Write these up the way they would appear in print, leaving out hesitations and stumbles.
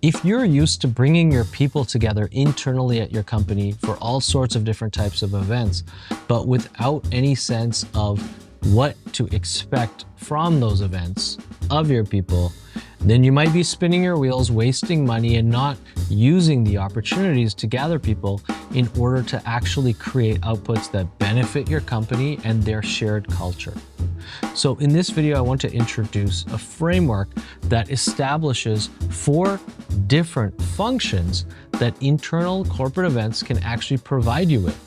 If you're used to bringing your people together internally at your company for all sorts of different types of events, but without any sense of what to expect from those events of your people, then you might be spinning your wheels, wasting money, and not using the opportunities to gather people in order to actually create outputs that benefit your company and their shared culture. So in this video, I want to introduce a framework that establishes 4 different functions that internal corporate events can actually provide you with.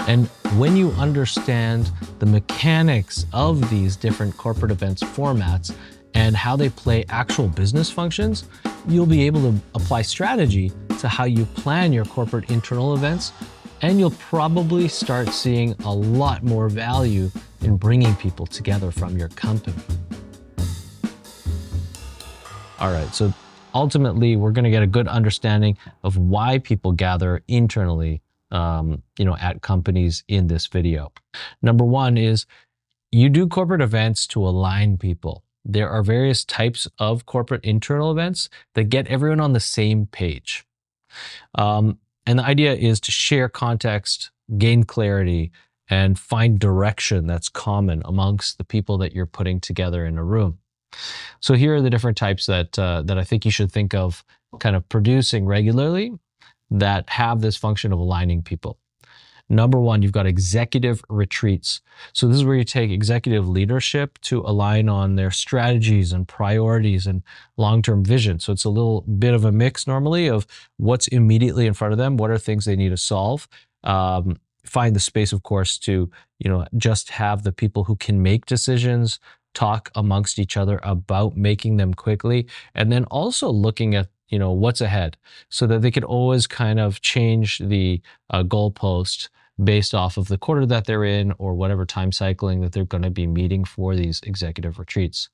And when you understand the mechanics of these different corporate events formats and how they play actual business functions, you'll be able to apply strategy to how you plan your corporate internal events, and you'll probably start seeing a lot more value in bringing people together from your company. All right, so ultimately, we're going to get a good understanding of why people gather internally, at companies in this video. Number 1 is you do corporate events to align people. There are various types of corporate internal events that get everyone on the same page. And the idea is to share context, gain clarity, and find direction that's common amongst the people that you're putting together in a room. So here are the different types that I think you should think of kind of producing regularly that have this function of aligning people. Number 1, you've got executive retreats. So this is where you take executive leadership to align on their strategies and priorities and long-term vision. So it's a little bit of a mix normally of what's immediately in front of them, what are things they need to solve. Find the space, of course, to just have the people who can make decisions talk amongst each other about making them quickly, and then also looking at what's ahead, so that they could always kind of change the goalpost based off of the quarter that they're in or whatever time cycling that they're going to be meeting for these executive retreats.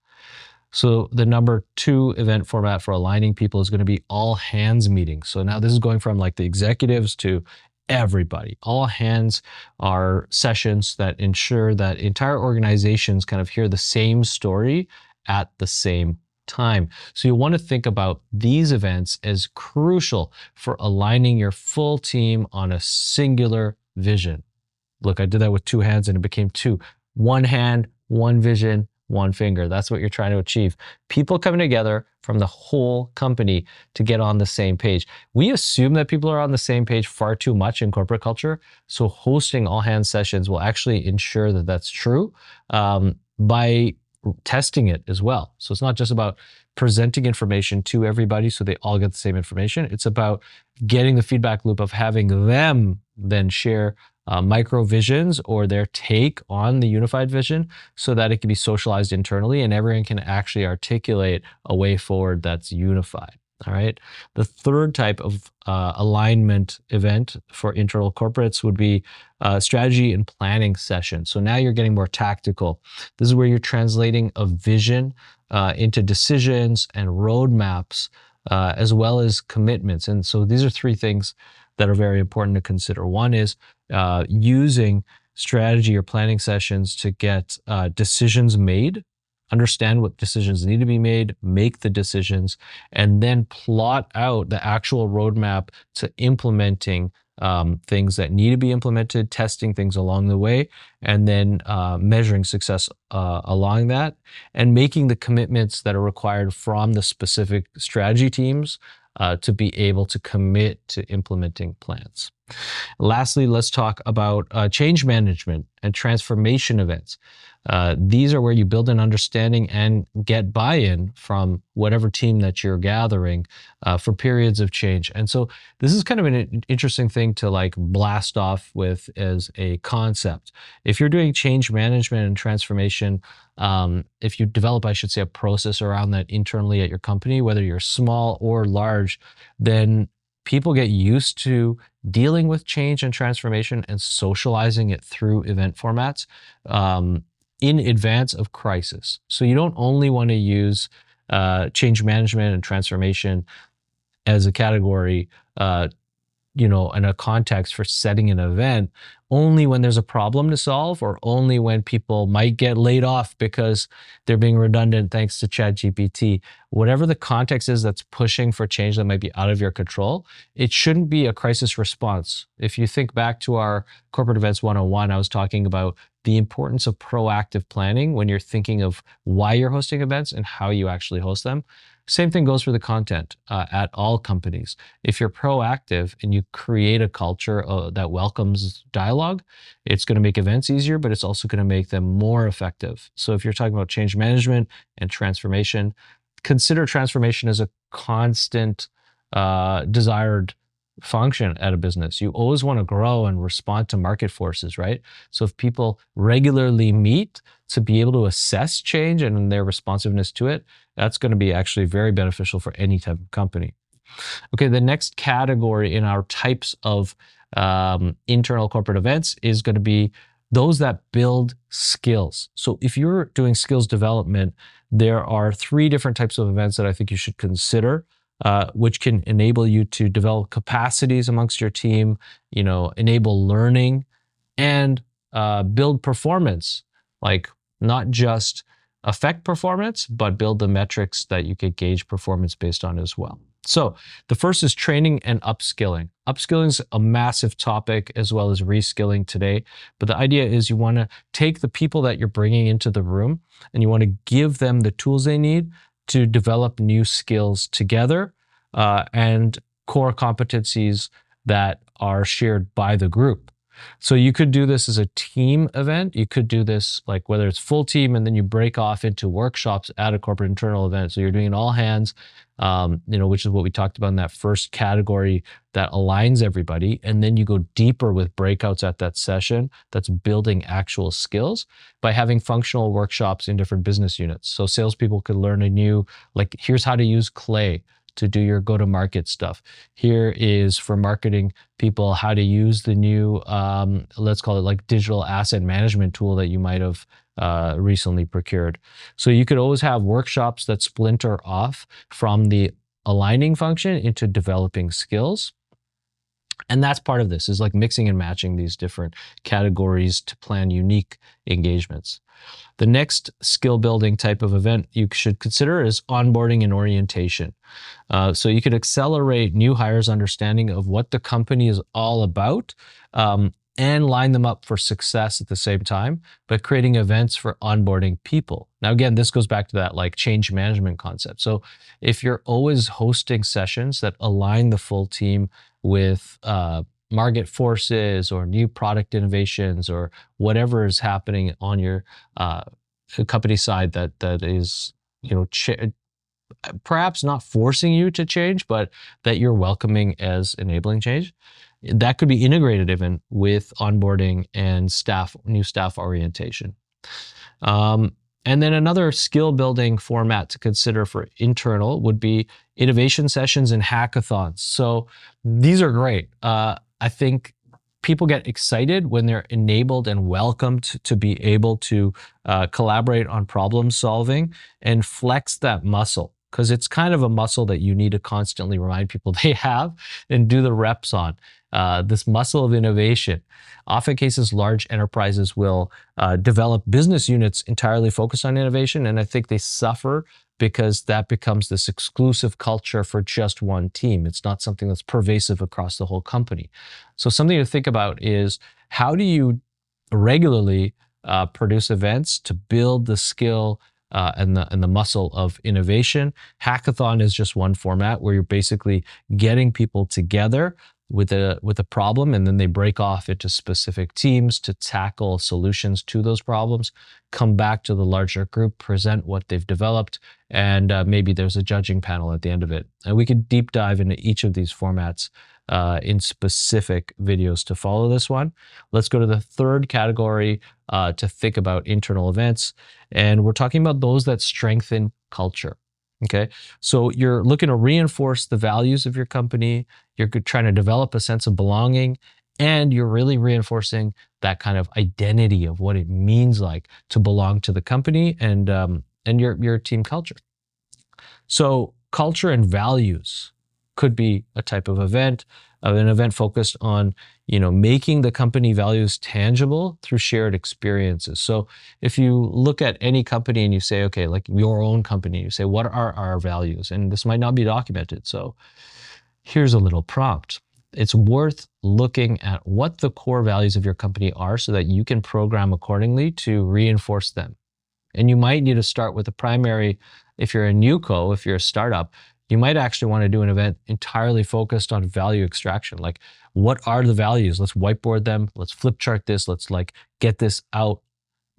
So the number 2 event format for aligning people is going to be all hands meetings. So now this is going from like the executives to everybody. All hands are sessions that ensure that entire organizations kind of hear the same story at the same time. So you want to think about these events as crucial for aligning your full team on a singular vision. Look, I did that with 2 hands and it became 2. 1 hand, 1 vision, 1 finger. That's what you're trying to achieve. People coming together from the whole company to get on the same page. We assume that people are on the same page far too much in corporate culture. So hosting all hands sessions will actually ensure that that's true by testing it as well. So it's not just about presenting information to everybody so they all get the same information. It's about getting the feedback loop of having them then share micro visions or their take on the unified vision so that it can be socialized internally and everyone can actually articulate a way forward that's unified. All right. The third type of alignment event for internal corporates would be strategy and planning session. So now you're getting more tactical. This is where you're translating a vision into decisions and roadmaps as well as commitments. And so these are 3 things that are very important to consider. 1 is using strategy or planning sessions to get decisions made. Understand what decisions need to be made, make the decisions, and then plot out the actual roadmap to implementing things that need to be implemented, testing things along the way, and then measuring success along that, and making the commitments that are required from the specific strategy teams to be able to commit to implementing plans. Lastly, let's talk about change management and transformation events. These are where you build an understanding and get buy-in from whatever team that you're gathering for periods of change. And so this is kind of an interesting thing to like blast off with as a concept. If you're doing change management and transformation, if you develop, I should say, a process around that internally at your company, whether you're small or large, then people get used to dealing with change and transformation and socializing it through event formats in advance of crisis. So you don't only want to use change management and transformation as a category and a context for setting an event only when there's a problem to solve, or only when people might get laid off because they're being redundant thanks to ChatGPT. Whatever the context is that's pushing for change that might be out of your control, it shouldn't be a crisis response. If you think back to our Corporate Events 101, I was talking about the importance of proactive planning when you're thinking of why you're hosting events and how you actually host them. Same thing goes for the content at all companies. If you're proactive and you create a culture that welcomes dialogue, it's going to make events easier, but it's also going to make them more effective. So if you're talking about change management and transformation, consider transformation as a constant desired function at a business. You always want to grow and respond to market forces, right? So if people regularly meet to be able to assess change and their responsiveness to it, that's going to be actually very beneficial for any type of company. Okay, the next category in our types of internal corporate events is going to be those that build skills. So if you're doing skills development, there are 3 different types of events that I think you should consider, which can enable you to develop capacities amongst your team, enable learning, and build performance. Like, not just affect performance, but build the metrics that you could gauge performance based on as well. So the first is training and upskilling. Upskilling is a massive topic, as well as reskilling today. But the idea is you want to take the people that you're bringing into the room and you want to give them the tools they need to develop new skills together and core competencies that are shared by the group. So you could do this as a team event. You could do this like whether it's full team and then you break off into workshops at a corporate internal event. So you're doing an all hands, which is what we talked about in that first category that aligns everybody. And then you go deeper with breakouts at that session that's building actual skills by having functional workshops in different business units. So salespeople could learn here's how to use Clay to do your go-to-market stuff. Here is for marketing people how to use the new, let's call it like digital asset management tool that you might have recently procured. So you could always have workshops that splinter off from the aligning function into developing skills. And that's part of this, is like mixing and matching these different categories to plan unique engagements. The next skill building type of event you should consider is onboarding and orientation. So you could accelerate new hires' understanding of what the company is all about and line them up for success at the same time by creating events for onboarding people. Now, again, this goes back to that like change management concept. So if you're always hosting sessions that align the full team with market forces or new product innovations or whatever is happening on your company side that is, perhaps not forcing you to change, but that you're welcoming as enabling change, that could be integrated even with onboarding and new staff orientation. And then another skill building format to consider for internal would be innovation sessions and hackathons. So these are great. I think people get excited when they're enabled and welcomed to be able to collaborate on problem solving and flex that muscle, because it's kind of a muscle that you need to constantly remind people they have and do the reps on. This muscle of innovation. Often cases, large enterprises will develop business units entirely focused on innovation, and I think they suffer because that becomes this exclusive culture for just one team. It's not something that's pervasive across the whole company. So something to think about is, how do you regularly produce events to build the skill and the muscle of innovation? Hackathon is just one format where you're basically getting people together with a problem, and then they break off into specific teams to tackle solutions to those problems, come back to the larger group, present what they've developed, and maybe there's a judging panel at the end of it. And we could deep dive into each of these formats in specific videos to follow this one. Let's go to the third category to think about internal events, and we're talking about those that strengthen culture. Okay, so you're looking to reinforce the values of your company, you're trying to develop a sense of belonging, and you're really reinforcing that kind of identity of what it means like to belong to the company and your team culture. So culture and values could be a type of event. an event focused on, making the company values tangible through shared experiences. So if you look at any company and you say, okay, like your own company, you say, what are our values? And this might not be documented. So here's a little prompt. It's worth looking at what the core values of your company are so that you can program accordingly to reinforce them. And you might need to start with a primary. If you're a newco, if you're a startup, you might actually want to do an event entirely focused on value extraction. Like, what are the values? Let's whiteboard them. Let's flip chart this. Let's like get this out,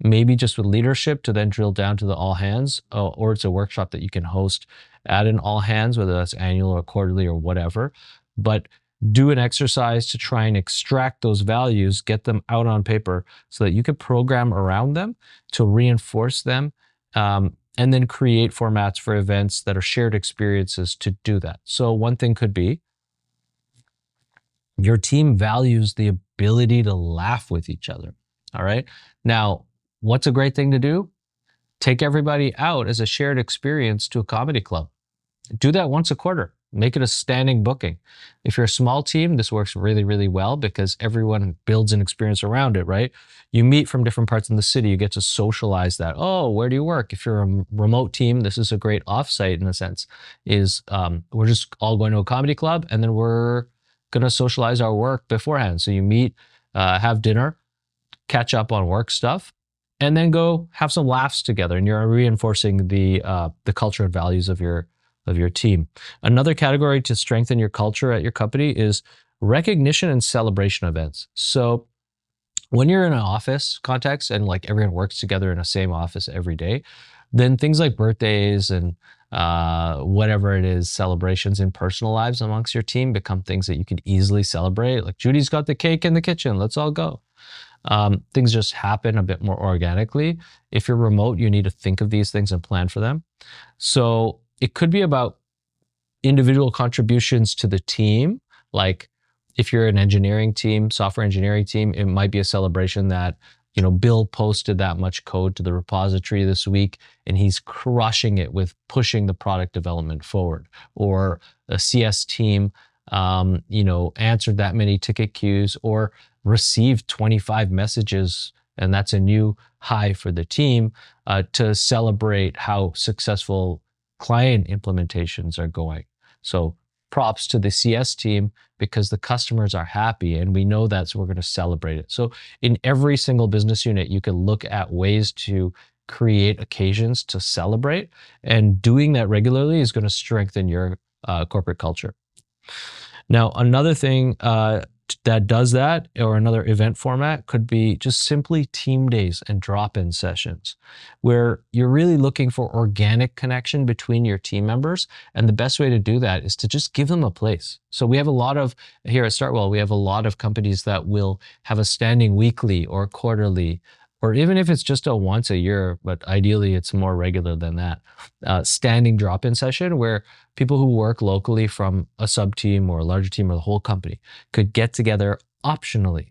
maybe just with leadership to then drill down to the all hands, or it's a workshop that you can host at an all hands, whether that's annual or quarterly or whatever. But do an exercise to try and extract those values, get them out on paper so that you can program around them to reinforce them, and then create formats for events that are shared experiences to do that. So one thing could be your team values the ability to laugh with each other. All right. Now, what's a great thing to do? Take everybody out as a shared experience to a comedy club. Do that once a quarter. Make it a standing booking. If you're a small team, this works really, really well because everyone builds an experience around it, right? You meet from different parts of the city. You get to socialize that. Oh, where do you work? If you're a remote team, this is a great offsite in a sense, is we're just all going to a comedy club and then we're going to socialize our work beforehand. So you meet, have dinner, catch up on work stuff, and then go have some laughs together. And you're reinforcing the culture and values of your team. Another category to strengthen your culture at your company is recognition and celebration events. So when you're in an office context and like everyone works together in the same office every day, then things like birthdays and whatever it is, celebrations in personal lives amongst your team become things that you can easily celebrate. Like, Judy's got the cake in the kitchen, let's all go. Things just happen a bit more organically. If you're remote, you need to think of these things and plan for them. So it could be about individual contributions to the team. Like if you're an engineering team, software engineering team, it might be a celebration that, Bill posted that much code to the repository this week and he's crushing it with pushing the product development forward. Or a CS team, answered that many ticket queues or received 25 messages, and that's a new high for the team, to celebrate how successful client implementations are going. So props to the CS team because the customers are happy and we know that, so we're going to celebrate it. So in every single business unit, you can look at ways to create occasions to celebrate, and doing that regularly is going to strengthen your corporate culture. Now, another thing that does that, or another event format, could be just simply team days and drop-in sessions where you're really looking for organic connection between your team members. And the best way to do that is to just give them a place. So we have a lot of, here at Startwell, we have a lot of companies that will have a standing weekly or quarterly, or even if it's just a once a year, but ideally it's more regular than that, standing drop-in session where people who work locally from a sub-team or a larger team or the whole company could get together optionally.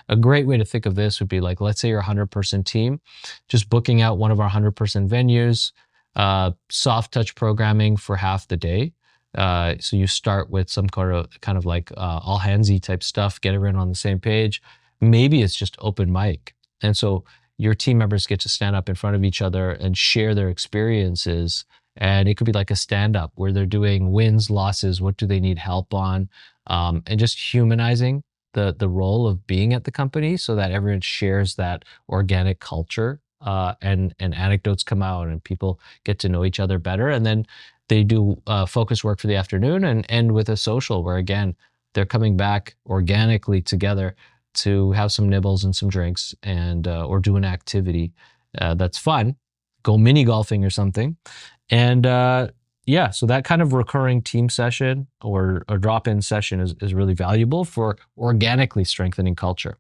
A great way to think of this would be like, let's say you're a 100-person team, just booking out one of our 100-person venues, soft touch programming for half the day. So you start with some kind of like all handsy type stuff, get everyone on the same page. Maybe it's just open mic. And so your team members get to stand up in front of each other and share their experiences. And it could be like a stand-up where they're doing wins, losses, what do they need help on, and just humanizing the role of being at the company so that everyone shares that organic culture, and anecdotes come out and people get to know each other better. And then they do focus work for the afternoon and end with a social where, again, they're coming back organically together to have some nibbles and some drinks and or do an activity that's fun, go mini golfing or something. And so that kind of recurring team session or a drop-in session is really valuable for organically strengthening culture.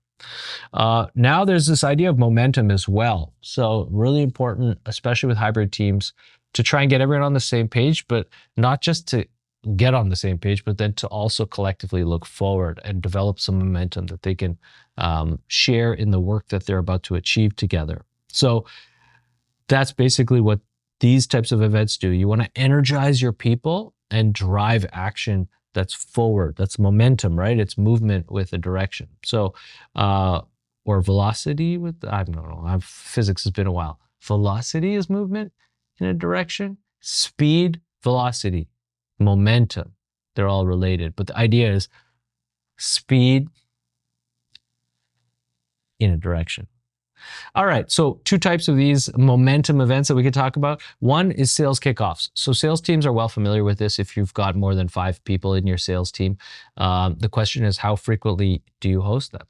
Now there's this idea of momentum as well. So really important, especially with hybrid teams, to try and get everyone on the same page, but not just to get on the same page, but then to also collectively look forward and develop some momentum that they can share in the work that they're about to achieve together. So that's basically what these types of events do. You want to energize your people and drive action That's forward. That's momentum, right? It's movement with a direction. So, or velocity with, I don't know, physics has been a while. Velocity is movement in a direction. Speed, velocity, momentum. They're all related. But the idea is speed in a direction. All right, so two types of these momentum events that we could talk about. One is sales kickoffs. So sales teams are well familiar with this if you've got more than 5 people in your sales team. The question is, how frequently do you host them?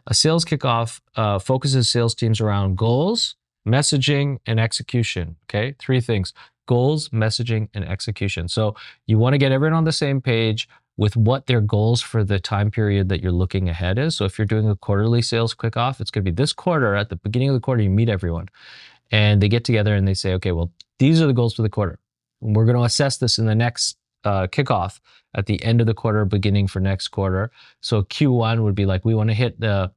A sales kickoff focuses sales teams around goals, messaging, and execution. Okay, 3 things: goals, messaging, and execution. So you want to get everyone on the same page with what their goals for the time period that you're looking ahead is. So if you're doing a quarterly sales kickoff, it's going to be this quarter. At the beginning of the quarter, you meet everyone and they get together and they say, okay, well, these are the goals for the quarter. We're going to assess this in the next kickoff at the end of the quarter, beginning for next quarter. So Q1 would be like, we want to hit the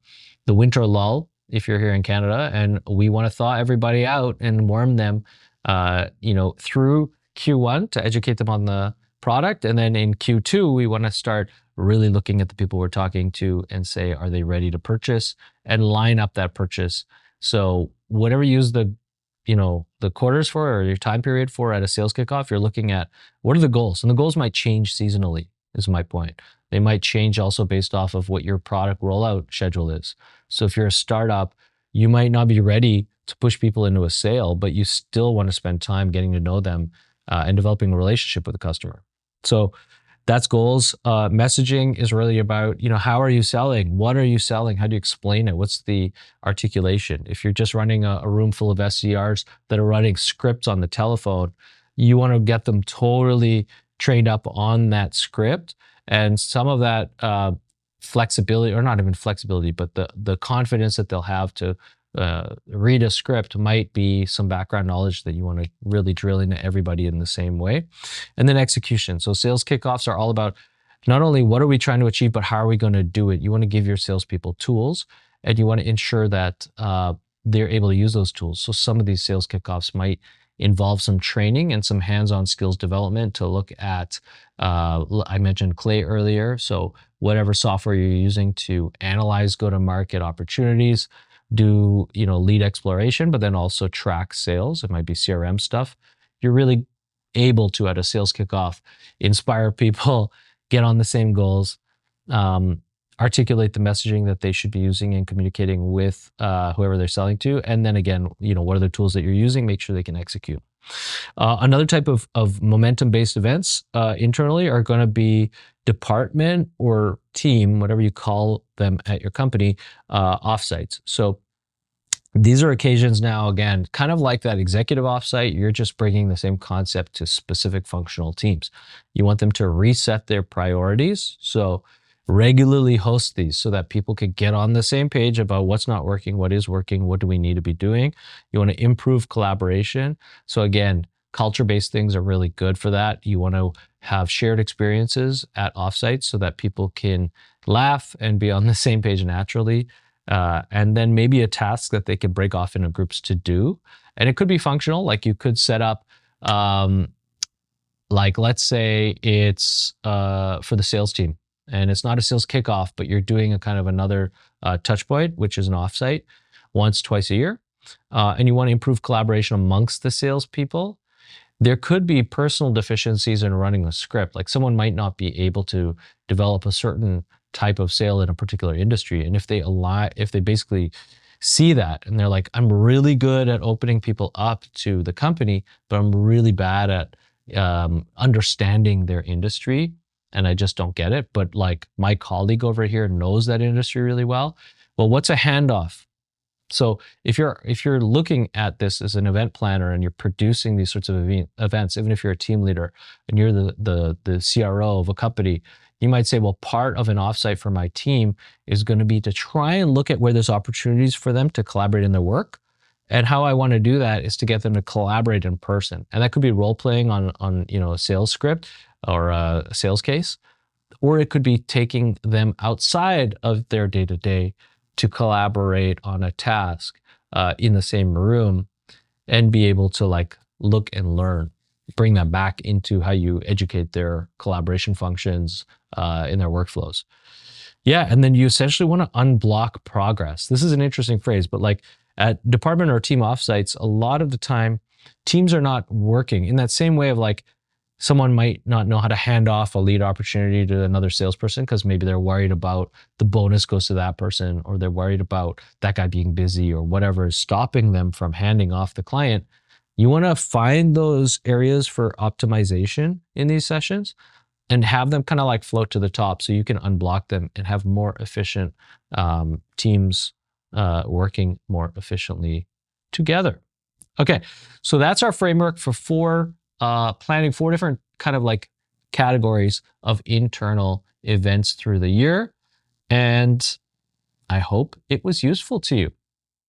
winter lull if you're here in Canada, and we want to thaw everybody out and warm them, through Q1 to educate them on the product. And then in Q2, we want to start really looking at the people we're talking to and say, are they ready to purchase, and line up that purchase. So whatever you use the quarters for, or your time period for at a sales kickoff, you're looking at what are the goals, and the goals might change seasonally is my point. They might change also based off of what your product rollout schedule is. So if you're a startup, you might not be ready to push people into a sale, but you still want to spend time getting to know them and developing a relationship with the customer. So that's goals. Messaging is really about, how are you selling? What are you selling? How do you explain it? What's the articulation? If you're just running a room full of SDRs that are running scripts on the telephone, you want to get them totally trained up on that script. And some of that flexibility, or not even flexibility, but the confidence that they'll have to read a script might be some background knowledge that you want to really drill into everybody in the same way. And then execution. So sales kickoffs are all about not only what are we trying to achieve, but how are we going to do it? You want to give your salespeople tools, and you want to ensure that they're able to use those tools. So some of these sales kickoffs might involve some training and some hands-on skills development to look at, I mentioned Clay earlier. So whatever software you're using to analyze go-to-market opportunities, do lead exploration, but then also track sales. It might be CRM stuff. You're really able to, at a sales kickoff, inspire people, get on the same goals, articulate the messaging that they should be using and communicating with whoever they're selling to. And then again, what are the tools that you're using? Make sure they can execute. Another type of momentum-based events internally are going to be department or team, whatever you call them at your company, offsites. So these are occasions now, again, kind of like that executive offsite, you're just bringing the same concept to specific functional teams. You want them to reset their priorities. So regularly host these so that people could get on the same page about what's not working, what is working, what do we need to be doing. You want to improve collaboration. So again, culture-based things are really good for that. You want to have shared experiences at offsites so that people can laugh and be on the same page naturally. And then maybe a task that they can break off into groups to do. And it could be functional, like you could set up, let's say it's for the sales team. And it's not a sales kickoff, but you're doing a kind of another touch point, which is an offsite once, twice a year. And you want to improve collaboration amongst the salespeople. There could be personal deficiencies in running a script. Like someone might not be able to develop a certain type of sale in a particular industry. And if they basically see that and they're like, I'm really good at opening people up to the company, but I'm really bad at understanding their industry, and I just don't get it. But like my colleague over here knows that industry really well. Well, what's a handoff? So if you're looking at this as an event planner and you're producing these sorts of events, even if you're a team leader and you're the CRO of a company, you might say, well, part of an offsite for my team is going to be to try and look at where there's opportunities for them to collaborate in their work. And how I want to do that is to get them to collaborate in person. And that could be role playing on a sales script or a sales case, or it could be taking them outside of their day-to-day to collaborate on a task in the same room and be able to look and learn bring them back into how you educate their collaboration functions in their workflows. Yeah, and then you essentially want to unblock progress. This is an interesting phrase, but like at department or team offsites, a lot of the time teams are not working in that same way of like someone might not know how to hand off a lead opportunity to another salesperson because maybe they're worried about the bonus goes to that person, or they're worried about that guy being busy, or whatever is stopping them from handing off the client. You want to find those areas for optimization in these sessions and have them kind of like float to the top so you can unblock them and have more efficient teams working more efficiently together. Okay, so that's our framework for planning 4 different kind of like categories of internal events through the year. And I hope it was useful to you.